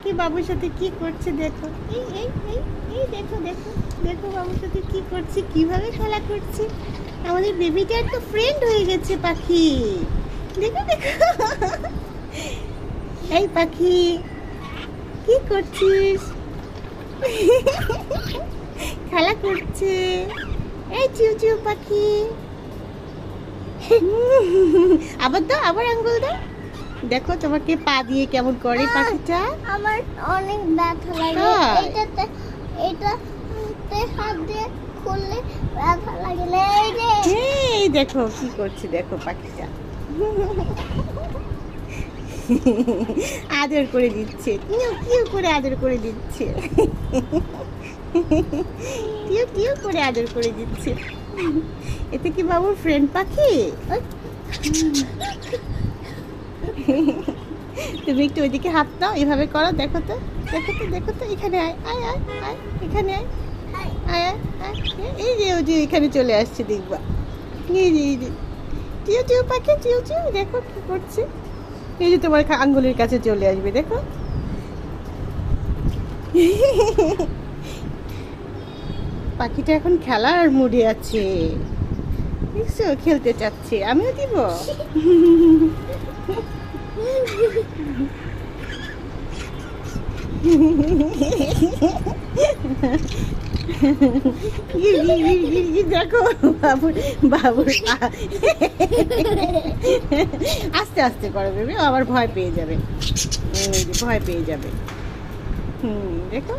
পাখি বাবুর সাথে কি করছে দেখো। এই এই এই এই দেখো দেখো দেখো বাবুর সাথে কি করছে, কিভাবে খেলা করছে। আমাদের বেবিটার তো ফ্রেন্ড হয়ে গেছে পাখি। দেখো দেখো। এই পাখি কি করছিস? খেলা করছে। এই চিউ চিউ পাখি। আবার দাও, আবার আঙ্গুল দাও। দেখো তোমাকে পা দিয়ে কেমন করে পাখিটা। আমার অনেক ব্যথা লাগে এটাতে হাত দিয়ে খুললে ব্যথা লাগে না। এই দেখো কি করছে, দেখো পাখিটা আদর করে দিচ্ছে, টিউ টিউ করে আদর করে দিচ্ছে, টিউ টিউ করে আদর করে দিচ্ছে। এতে কি বাবুর ফ্রেন্ড পাখি? তুমি একটু ওইদিকে হাত দাও, এভাবে করো। দেখো তো দেখো তো দেখো তো, এখানে আয় আয় আয় আয়, এখানে আয় আয় আয় আয়। এই যে ওই যে এখানে চলে আসছে দেখবা। এই যে এই যে টিউ টিউ পাখি, টিউ টিউ। দেখো কি করছে। এই যে তোমার আঙ্গুলের কাছে চলে আসবে, দেখো। পাখিটা এখন খেলার মুডে আছে, দেখছো খেলতে চাচ্ছে। আমিও দিব। দেখো বাবুর বাবুর আস্তে আস্তে করো বেবি, আবার ভয় পেয়ে যাবে। ভয় পেয়ে যাবে। দেখো।